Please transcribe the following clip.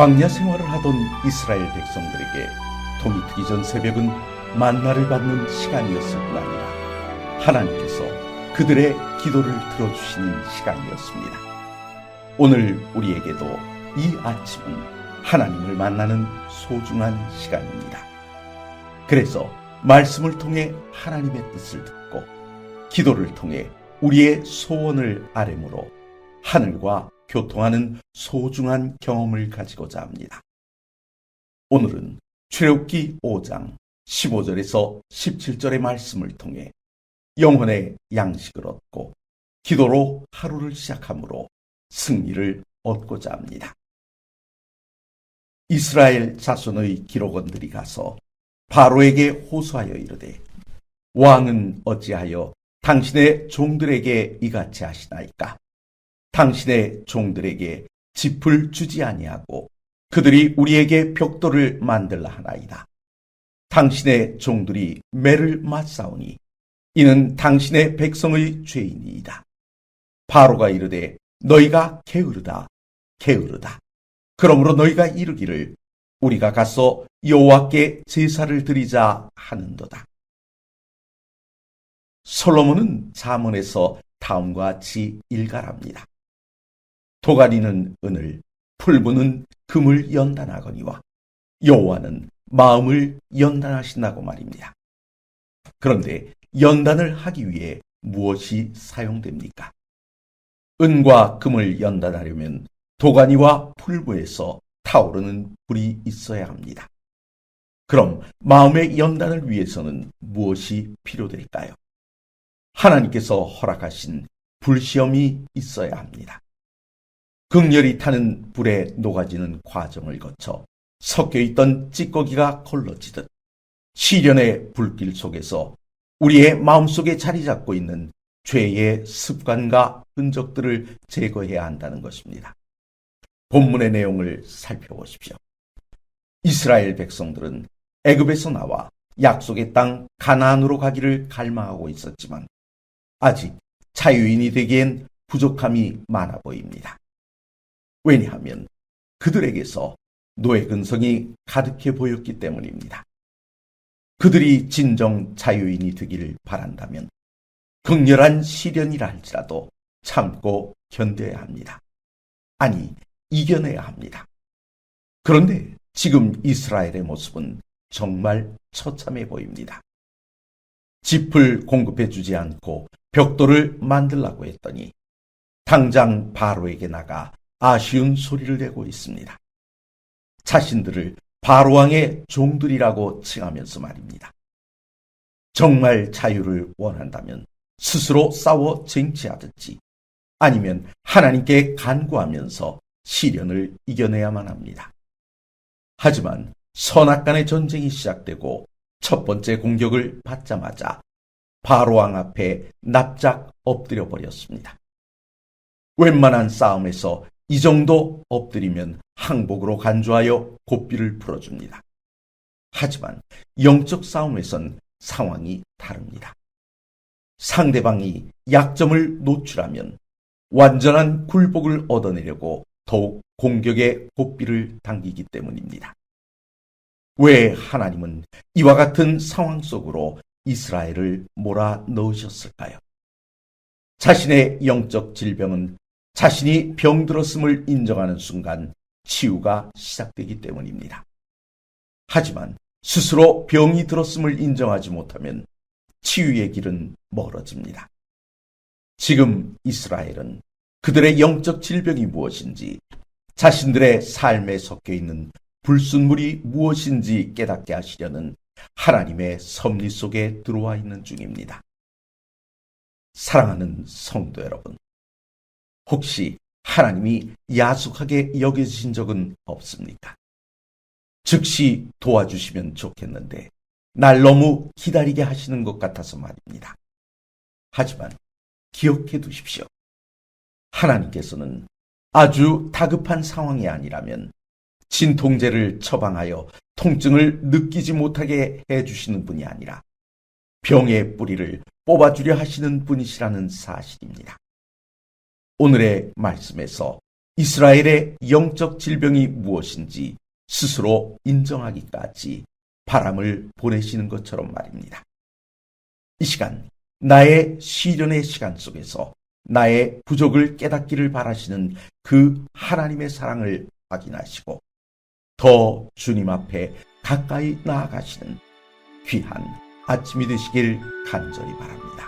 광야 생활을 하던 이스라엘 백성들에게 동이 트기 전 새벽은 만나를 받는 시간이었을 뿐 아니라 하나님께서 그들의 기도를 들어주시는 시간이었습니다. 오늘 우리에게도 이 아침은 하나님을 만나는 소중한 시간입니다. 그래서 말씀을 통해 하나님의 뜻을 듣고 기도를 통해 우리의 소원을 아뢰므로 하늘과 교통하는 소중한 경험을 가지고자 합니다. 오늘은 출애굽기 5장 15절에서 17절의 말씀을 통해 영혼의 양식을 얻고 기도로 하루를 시작함으로 승리를 얻고자 합니다. 이스라엘 자손의 기록원들이 가서 바로에게 호소하여 이르되 왕은 어찌하여 당신의 종들에게 이같이 하시나이까? 당신의 종들에게 짚을 주지 아니하고 그들이 우리에게 벽돌을 만들라 하나이다. 당신의 종들이 매를 맞사오니 이는 당신의 백성의 죄인이이다. 바로가 이르되 너희가 게으르다 게으르다. 그러므로 너희가 이르기를 우리가 가서 여호와께 제사를 드리자 하는도다. 솔로몬은 잠언에서 다음과 같이 일갈합니다. 도가니는 은을, 풀무는 금을 연단하거니와 여호와는 마음을 연단하신다고 말입니다. 그런데 연단을 하기 위해 무엇이 사용됩니까? 은과 금을 연단하려면 도가니와 풀무에서 타오르는 불이 있어야 합니다. 그럼 마음의 연단을 위해서는 무엇이 필요될까요? 하나님께서 허락하신 불시험이 있어야 합니다. 극렬히 타는 불에 녹아지는 과정을 거쳐 섞여있던 찌꺼기가 걸러지듯 시련의 불길 속에서 우리의 마음속에 자리 잡고 있는 죄의 습관과 흔적들을 제거해야 한다는 것입니다. 본문의 내용을 살펴보십시오. 이스라엘 백성들은 애굽에서 나와 약속의 땅 가나안으로 가기를 갈망하고 있었지만 아직 자유인이 되기엔 부족함이 많아 보입니다. 왜냐하면 그들에게서 노예 근성이 가득해 보였기 때문입니다. 그들이 진정 자유인이 되기를 바란다면 극렬한 시련이라 할지라도 참고 견뎌야 합니다. 아니, 이겨내야 합니다. 그런데 지금 이스라엘의 모습은 정말 처참해 보입니다. 짚을 공급해 주지 않고 벽돌을 만들라고 했더니 당장 바로에게 나가 아쉬운 소리를 내고 있습니다. 자신들을 바로왕의 종들이라고 칭하면서 말입니다. 정말 자유를 원한다면 스스로 싸워 쟁취하든지 아니면 하나님께 간구하면서 시련을 이겨내야만 합니다. 하지만 선악간의 전쟁이 시작되고 첫 번째 공격을 받자마자 바로왕 앞에 납작 엎드려 버렸습니다. 웬만한 싸움에서 이 정도 엎드리면 항복으로 간주하여 고삐를 풀어줍니다. 하지만 영적 싸움에선 상황이 다릅니다. 상대방이 약점을 노출하면 완전한 굴복을 얻어내려고 더욱 공격의 고삐를 당기기 때문입니다. 왜 하나님은 이와 같은 상황 속으로 이스라엘을 몰아넣으셨을까요? 자신의 영적 질병은 자신이 병들었음을 인정하는 순간 치유가 시작되기 때문입니다. 하지만 스스로 병이 들었음을 인정하지 못하면 치유의 길은 멀어집니다. 지금 이스라엘은 그들의 영적 질병이 무엇인지, 자신들의 삶에 섞여 있는 불순물이 무엇인지 깨닫게 하시려는 하나님의 섭리 속에 들어와 있는 중입니다. 사랑하는 성도 여러분, 혹시 하나님이 야속하게 여겨주신 적은 없습니까? 즉시 도와주시면 좋겠는데 날 너무 기다리게 하시는 것 같아서 말입니다. 하지만 기억해 두십시오. 하나님께서는 아주 다급한 상황이 아니라면 진통제를 처방하여 통증을 느끼지 못하게 해주시는 분이 아니라 병의 뿌리를 뽑아주려 하시는 분이시라는 사실입니다. 오늘의 말씀에서 이스라엘의 영적 질병이 무엇인지 스스로 인정하기까지 바람을 보내시는 것처럼 말입니다. 이 시간, 나의 시련의 시간 속에서 나의 부족을 깨닫기를 바라시는 그 하나님의 사랑을 확인하시고 더 주님 앞에 가까이 나아가시는 귀한 아침이 되시길 간절히 바랍니다.